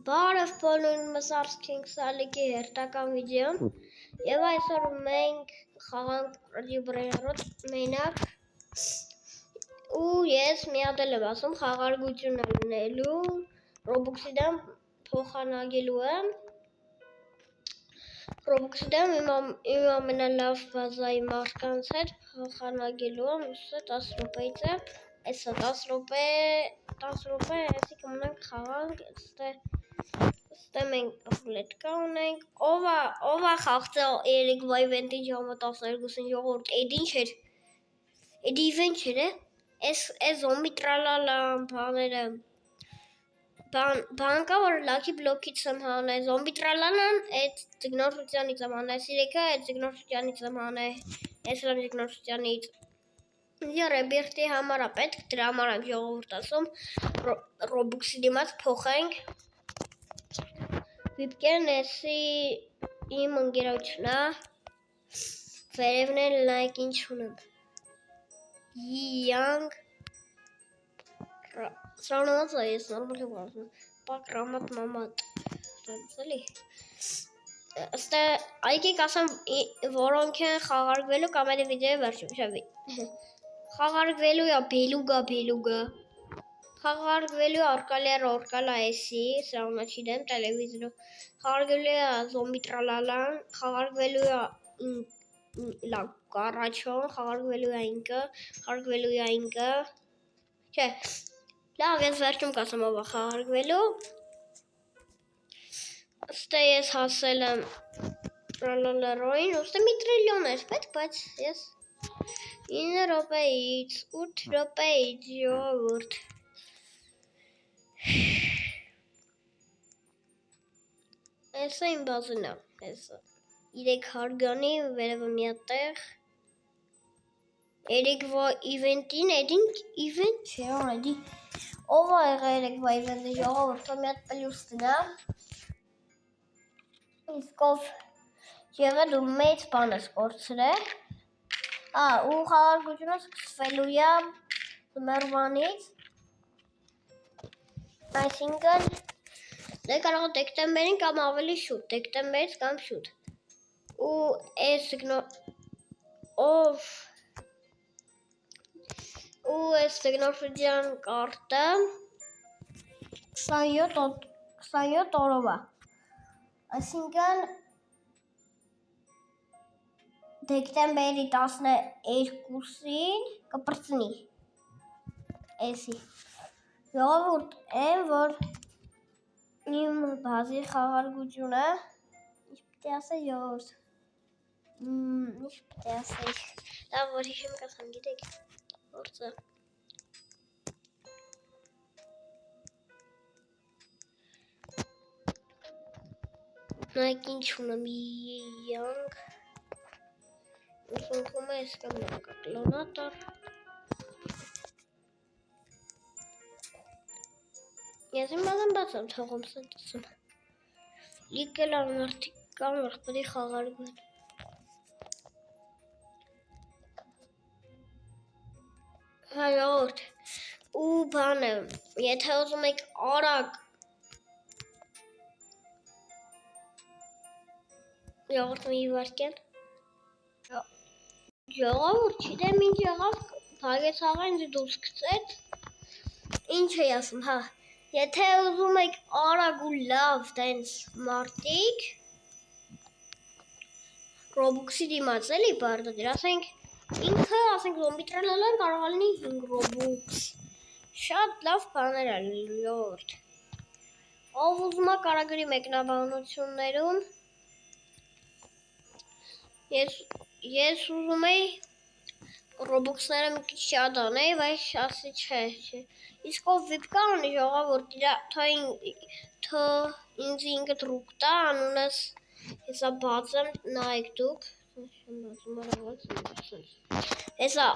Բարև բոլորին, մեզ արսք ենք սալիկի հերթական վիդեոն և այսօր մենք խաղանք ռադիոբրեյարոտ մենակ ու ես միատել եմ ասում խաղարգություն լինելու Roblox-ի դեմ փոխանակելու եմ Roblox-ի դեմ իմ ամենալավ բազայի մարդկանց հետ փոխանակելու եմ ուստի 10 րոպեից է Այսա 10 րոպե, այսի կմնանք խաղանք, ստե մենք ռուլետկա ունենք, ով է խաղցել երեկվա իվենտին ժամը 12-ին ժողովուրդ, էդ ինչ էր, էդ իվենտ չէր է, այս զոմբի տրալալան բաները, բան կա, որ լաքի բլոքից եմ հանե, զոմբի տրալալան, այդ ձգնորսությանից եմ հանե, սիրեքա այդ ձգնորսությանից եմ հանե, այս լավ ձգնորսությանից Ռեբիրտի համար է պետք, դրա համար եմ ժողովուրդ ասում, Roblox-ի դիմաց փոխենք Վիպկեն էսի իմ ընկերոջն է, վերևն էլ լայք ինչ ունեմ Young Սրանոց է ես նորմալ եմ ասում, պակ ռամատ մամատ Սելի Ստե այկեք ասեմ որոնք են խաղարգվելու կամ էդի վիդեոյի վերջում շավի Խաղարգվելու է բելուգա Խաղարգվելու է արկալա էսի, սրանա չիդեմ տելևիզորը Խաղարգվելու է զոմբի տրալալան, խաղարգվելու է լավ կարաչոն, խաղարգվելու է ինքը, խաղարգվելու է ինքը Չէ, լավ ես վերջում կասեմ ով է խաղարգվելու Ստե ես հասել եմ տրալալարոյին, ուստե մի տրիլիոն էր պետք, բայց ես 9 րոպեից, 8 րոպեից ժողովուրդ Էսա իմ բազն է, էսա 3 հարգանի, վերևը միատեղ Երեկվա իվենտին, էդին իվենտ չէ, էդի Ով է եղա երեկվա իվենտի ժողովուրդ, մի հատ պլյուս տնա Իսկ ով եղել ու մեծ բան ես կորցրել ու խաղարգությունը սկսվելու է Մերվանից Այսինքն դե կարող է դեկտեմբերին կամ ավելի շուտ, դեկտեմբերից կամ շուտ ու այս ձգնորսության կարտը 27 օրով է Այսինքն դեկտեմբերի 12-ին կպրծնի Էսի Ժողովուրդ են, որ իմ բազի խաղարգությունը Ինչ պիտի ասեի ժողովուրդ Ինչ պիտի ասեի Լավ որ հիշեմ կասեմ գիտեք Որձը Նայք ինչ ունեմ Young Ուսունքում է ես կամ կլոնատոր Ես իմ բազան բաց եմ թողում սենտսում Լիքել ամարտիկ կամ որպետի խաղարգվեն Հայորդ ու բան է Եթե ուզում եք արագ Ժողովուրդ մի վարկեն Ժողովուրդ չիտեմ ինչ եղավ Բագեց աղա ինձ դուրս կծեց Ինչ էի ասում հա Եթե ուզում եք արագ ու լավ դենց մարդիկ Roblox-ի դիմաց էլի բարդադիր Ասենք ինքը ասենք զոմբի տրալալան կարող ալինի 5 Roblox Շատ լավ բաներ ալին ժողովուրդ Ով ուզում է կարագրի մեկնաբանություններում Ես ուզում էի Roblox-ները մի քիչ շատ անեի, բայց ասի չէ Իսկ ով վիպկա ունի ժողովուրդ Թո ինձ ինքը դրուկ տա Անունս Հեսա բացեմ նայեք դուք Հեսա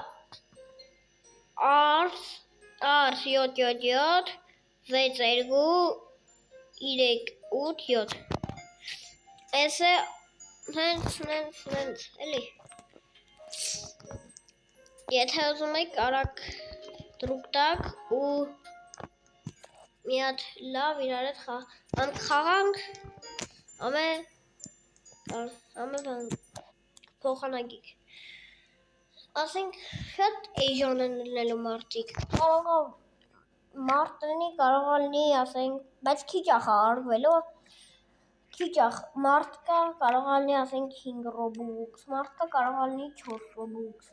R777 62 387 Էս է Հենց էլի Եթե ուզում եք արագ դրուկ տակ ու մի հատ լավ իրար հետ խաղանք ամեն փոխանակիկ ասենք շատ էժան են լինելու մարդիկ կարող է մարդ լինի կարող է լինի ասենք բայց քիչ է խաղարկվելու քիչ է մարդ կա կարող է լինի ասենք 5 Robux մարդ կա կարող է լինի 4 Robux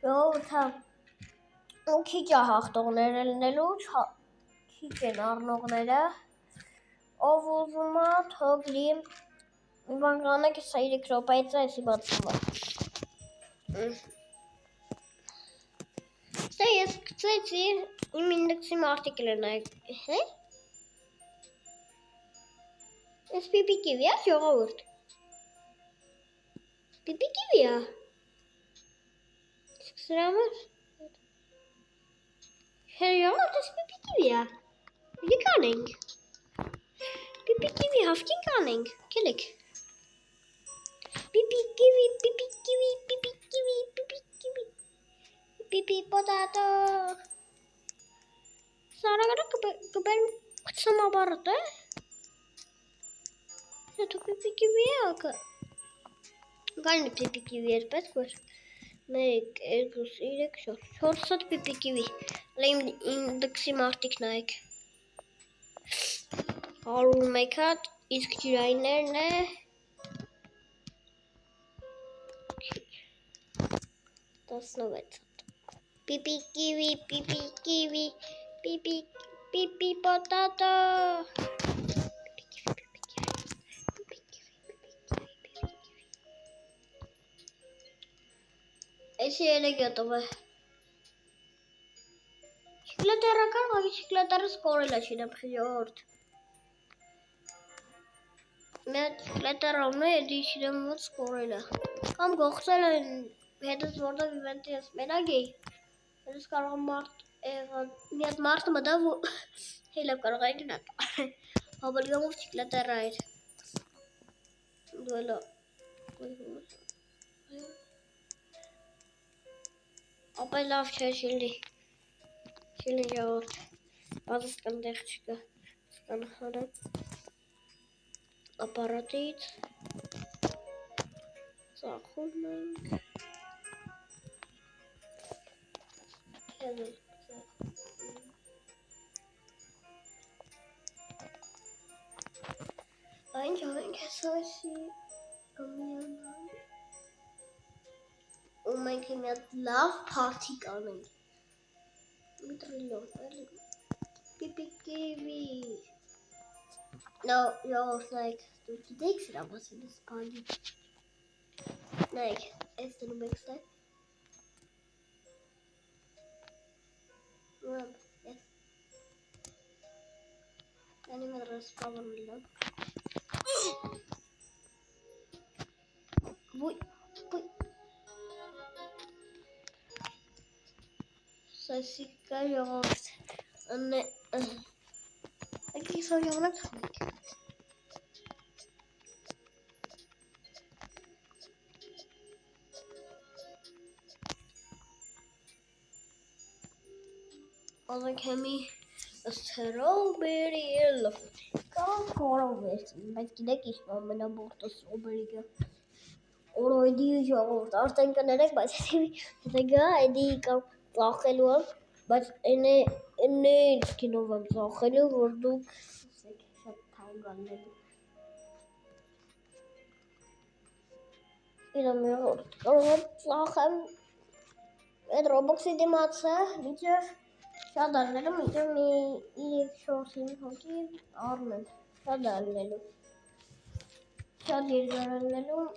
ժողովուրդ ու քիչ է հաղթողները լինելու քիչ են առնողները ով ուզում է թողնի մի բան կանեք սա 3 րոպեից է էսի բացվում է Սա ես գցեցի իմ ինդեքսի արտիկլը նայեք հե Ես պիպի կիվի է ժողովուրդ Պիպի կիվի է Իսկ սրա համար ժողովուրդ ես պիպի կիվի է Պիպի կանենք Պիպի կիվի հավքին կանենք կելեք Պիպի կիվի պիպի կիվի պիպի կիվի պիպի կիվի Պիպի պոտատո Սարագարը կբերմ կծում ապարդ է Հետո պիպի կիվի է ակը Գալին պիպի կիվի էր պետք որ 1, 2, 3, 4 հատ պիպի կիվի Լեիմ ինդեքսի մարդիկ նայեք 101 հատ իսկ ջրայիններն է 16 հատ Պիպի կիվի, պիպի կիվի, պիպի պոտատո Էսի էլ է գետով է Շիկլետերը կար, ագի շիկլետերը սկորել է չինեմ խիորդ Մետ շիկլետերը ոնը էդի չինեմ ոտ սկորել է Կամ գողցել են հետս որդով իվենտի ես մենագ էի Հետս կարող մարդ մի հատ մարդը մտա հելավ կարող է գնալ Հաբալգամով շիկլետերը այդ Դուելա Ապա լավ չէ շիլդի Շիլդի ժողորդ Բազս կան դեղ չկա Սկան հարը Ապարատից Ծախում ենք Այն ճանենք հեսասի ամիանան ու մենք մի հատ լավ փարթի կանենք Միտրիլով էլի Պիպի կիվի Նայք դու գիտեք սրա մասին ես բանի Նայք ես դնում եք ստայ Yes Ani me respawnillam Vuy Sasika yoğurt Anne Aquí soy una Ozan kemi strawberry elephant. Kan coral versin. Belki de geçmem bana burada strawberry. Orayı diyeceğim. Artık kanerek başlayayım. Tega edi kam zakhelu. Bas ene kinovam zakhelu vurduk. Çok tanganlı. İnanmıyorum. Orada zakhel. Roblox'i dematsa. Niçin? Şadarlarım için mi ilk şortunu hoki armın. Şadarlarım. Şadarlarım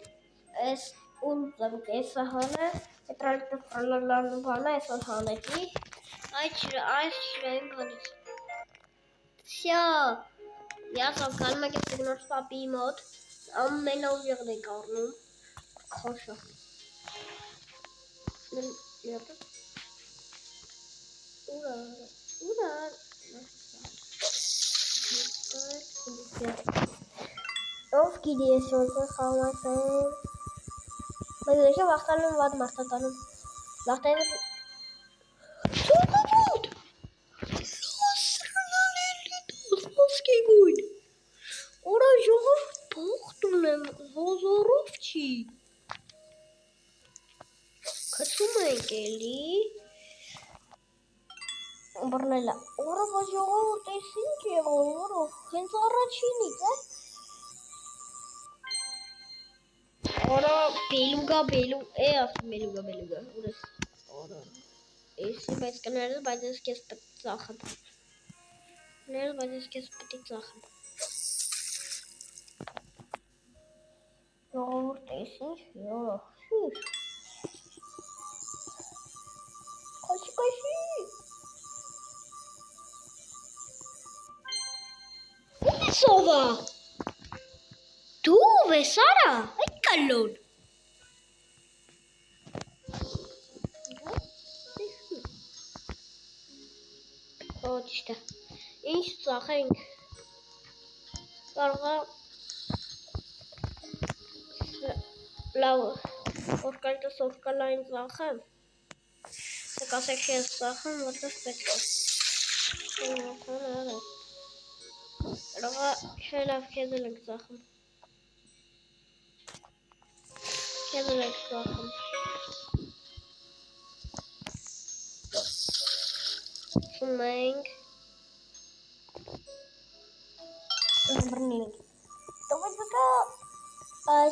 es uzun kesahane. Etrafta fırlarlarını bana esahane ki. Ay panik. Şa. Ya kalma ki signos papi mod. Ammen olacak karnım. Koşa. Ne yapayım? Ura. Of gidiyorsun kalmasın. Böyle bakalım var martatanım. Bakalım. Çok. եմ, հոզորով չի։ Կծում ենք էլի։ Բռնելա։ Որը բաժողով տեսինք եղավ, որը հենց առաջինից է։ Որը բելուգա, ասում բելուգա, ուրես, որը։ Էսի բայց կներես, բայց ես կես պետք ծախեմ։ Կներես, բայց ես կես պետք ծախեմ։ Ողորդ տեսինք, Կաշի։ Ո՞վ է սովա։ Դու ով ես արա, այդ կալոն։ Ճիշտ է։ Ինչ ծախենք։ Կարող է լավ օրկալային ծախեմ։ Դեք ասեք ես ծախեմ, որտեղ պետք է։ Կարող է չէ լավ քեզ էլ ենք ծախեմ։ Սումենք։ Բռնենք։ Տովետ բկա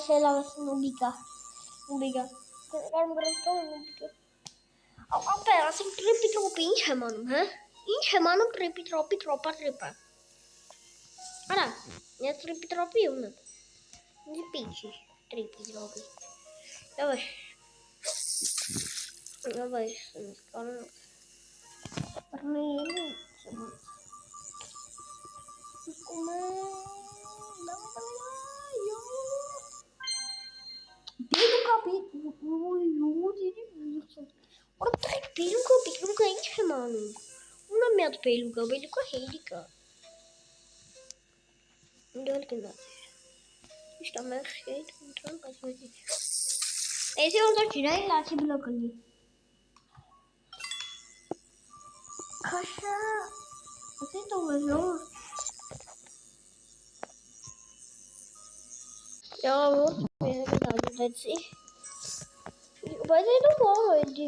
շելավս նուբիկա։ Կարմ գրստով նուբիկա։ Ապեր, ասենք տրիպի տրոպի ինչ եմ անում, հա? Ինչ եմ անում տրիպի տրոպի տրոպա տրիպա։ Արա, ես տրիպի տրոպի ունեմ։ Ինձ պիչի տրիպի տրոպի։ Давай, скажу. Белуга, ինչ եմ անում։ Ունեմ մի հատ белուգա հերիկա։ Դալ կնա։ Իշտա մեղ շեյտ, ընտրան կասվեցի։ Էսի ոնց ջրային լացի բլոկ լինի։ Քաշա։ Ասի տոմեզոր։ Յավոր, մեղը դալուտեցի։ Բայց այդ ու բաղ էդի։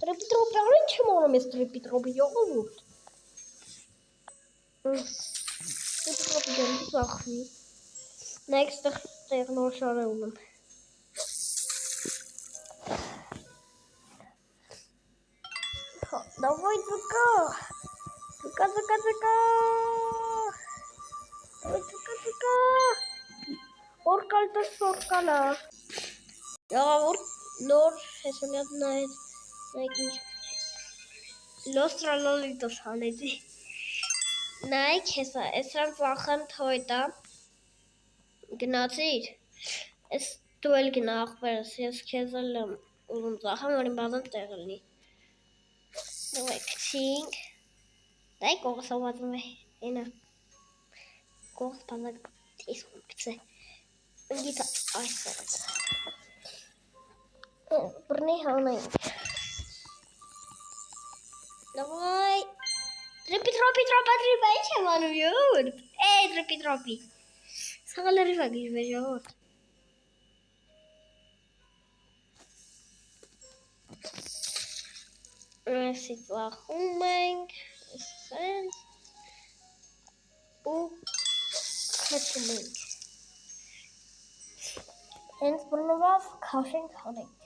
Տրեպի տրոպի առ ինչ եմ անում ես տրեպի տրոպի յողովուրդ։ Տրեպի տրոպի դեմ ծախվի։ Նայք ստեղ նոր շարը ունեմ։ Давай, Дзука! Дзука! Давай, Дзука! Օրկալտը սորկալա։ Յաղավոր նոր հեսամյատ նայեց, նայք ինչ լոստրալոլիտոս հանեցի։ Նայք հեսա, էսրան ծախեմ թոյտա, գնացիր, ես դու էլ գնա աղբերս, ես կեզ էլ ուզում ծախեմ, որ իմ բազան տեղ լնի։ Давай, քցինք, դայ կողս ավածում է, ենա, կողս բազակ տեսում կցե, ընգիթա այս սարած, բրնի հանենք, давай, տրիպի, ինչ եմ անում յորդ, տրիպի, սաղալ լրիվ ագիժվեր յորդ, Այսի ծախում ենք, սենց, ու քեցում ենք, հենց բրնվավ քաշենք հանենք,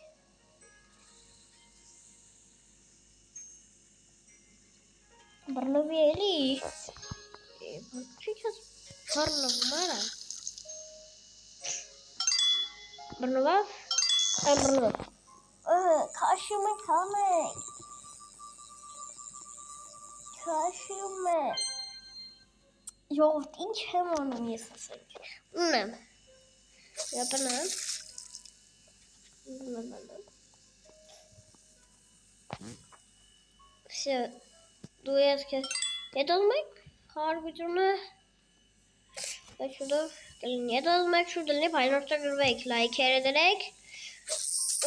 բրնվի էլի, չիքս բրնվում արա, բրնվավ, քաշում ենք հանենք, Քաշում է, յողդ, ինչ եմ անում ես ասենք, ունեմ, յապնեմ, վսյա, դու ես կեզ, հետոզմ եք, խարգությունը, այդ շուտով կլինի, հետոզմ եք շուտ լնի, պայնորդագրվեք, լայքերը դրեք,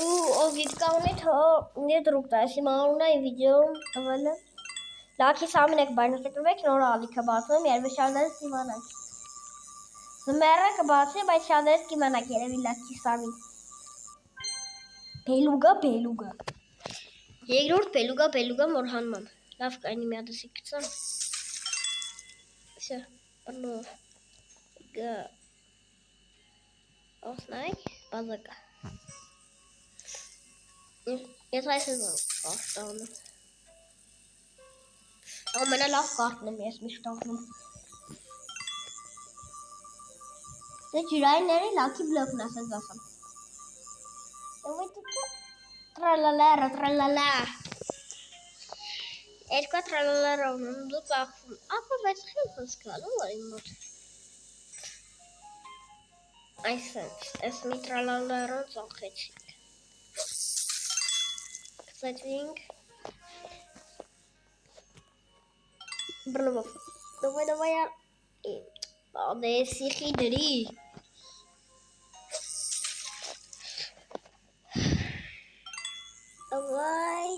ու ով վիդկա ունի, թո նե դրուկ տա, այսի մանունա ի վիդեոմ տվելը, Լաքի սամին եք բայնորդագրվեք, նոր ալիքը բացում, երբեշարները ստիվանանք։ Զմերը կբացի, բայց շատերս կիմանաք երևի լաքի սավին։ Բելուգա։ Երկրորդ բելուգա մորհանման։ Լավ կայնի մի հատեսի կծամ։ Всё, պրնով։ Գա։ Osnայք, բազակա։ Ես այս եմ կարտանում։ Ամենալավ կարտն եմ ես միշտ աղնում։ Դե ջրայինների լաքի բլոկն ասած ասամ։ Տրալալա։ Երկա տրալալա ունեմ, դու ծախվում։ Ապա բայց խիլ հսկալու որ իմ մոտ։ Այսենց, ես մի տրալալարան ծախեցինք։ Կծեցինք։ Բրնովով։ Դովայ Ադե սիխի դրի։ Давай.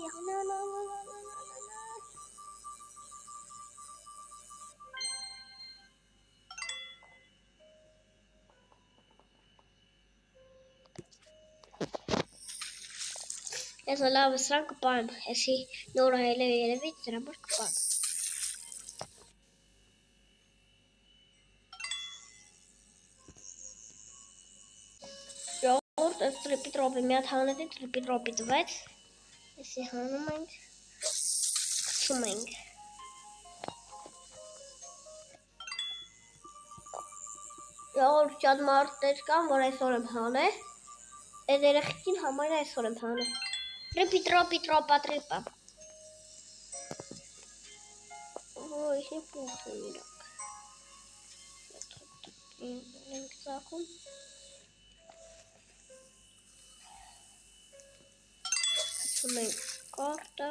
Ես լավ սրան կպայեմ, եսի նոր հայլև երևի դրա մոր կպայեմ։ Ժողովուրդ ես տրիպի տրոպի մի հատ հանետի տրիպի տրոպի տվեց, եսի հանում ենք, կծում ենք։ Ժողովուրդ շատ մարդեր կան, որ այսօր եմ հանե, այդ երեխքին համար այսօր եմ հանե։ Տրիպի տրոպի տրոպա տրիպա։ Ոյ, ինչ փոխ եմ իրակ։ Ենք ծախում։ Կծում ենք կարտը։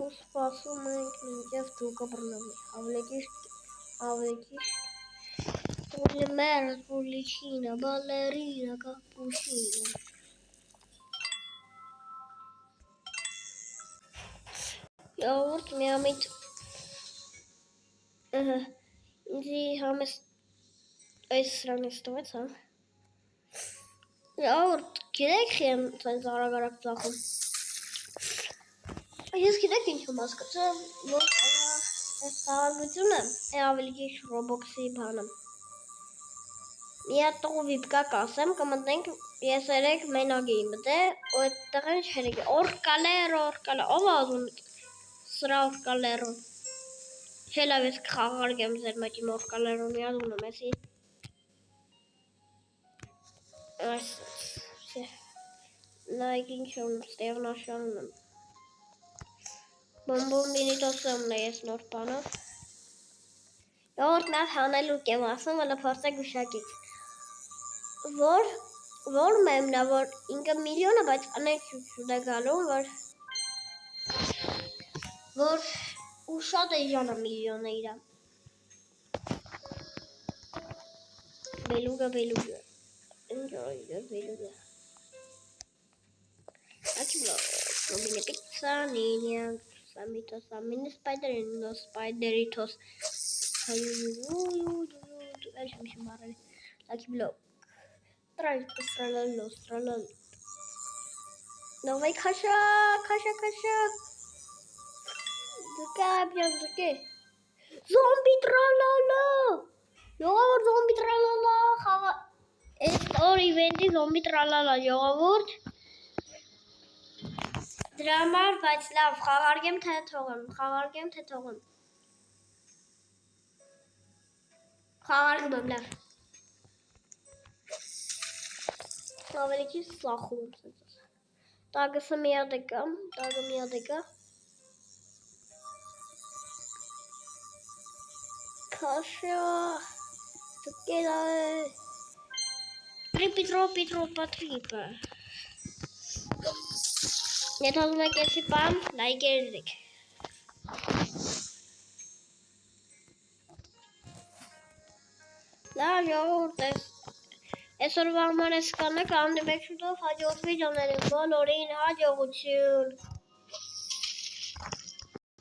Ու սպասում ենք մինչև դուկը բռնվի։ Ավելի ճիշտ։ Պոլիմեր, պոլիչինա, բալերինա, կապուշինա։ Ժողովուրդ մի ամիտ ինձի համես այս սրանից տվեց, հա։ Ժողովուրդ գիտեք եմ ցենց արագ ծախում։ Ես գիտեք ինչ եմ հասկացել, որ այս խաղաղությունը ավելի ճիշտ Roblox-ի բանը։ Մի հատ տղու վիպկա կասեմ, կմտնենք ես երեք մենակ էի մտել, ու այդտեղ ինչ հերեկ է, օրկալերո, ով ազում սրա օրկալերո։ Չէ լավ ես կխաղարգեմ ձեր մեջ իմ օրկալերո մի հատ ունեմ եսի։ Այսպես, նայք ինչ ունեմ, ստեղնաշան ունեմ։ Բոմբոմբինիտոսումն է ես նոր բանով։ Յորդ նավ հանելուկ եմ ասում, վլը փորձեք ուշակից։ Որ մեմնա, որ ինքը միլիոնը, բայց անենք շուտ է գալում, որ ու շատ է ժանա միլիոնը իրա։ Բելուգա։ Ինչ այդը բելուգա։ Ակիմլո, պրոմինե պիցա, նինյան, Samini Spideritos. Այս մի շմարել։ Լաքի բլոկ։ Ստրալալ։ Նովայ քաշա։ Դուկա բյամ դուկե։ Զոմբի տրալալա։ Ժողովուրդ զոմբի տրալալա խաղա։ Այս օր իվենտի զոմբի տրալալա ժողովուրդ։ Դրա համար, բայց լավ, խաղարգեմ թե թողեմ։ Խաղարգում եմ լավ։ Ավելի ճիշտ սախում եմ սենց։ Տագսը մի հատ եկա։ Քաշա։ Տկելա է։ Տրիպա։ Եթե ուզում եք էսի պամ, լայքեր դրեք։ Լավ ժողովուրդ, այսօրվա համար էս կանը կհանդիպենք շուտով հաջորդ վիդեոներում, բոլորին հաջողություն։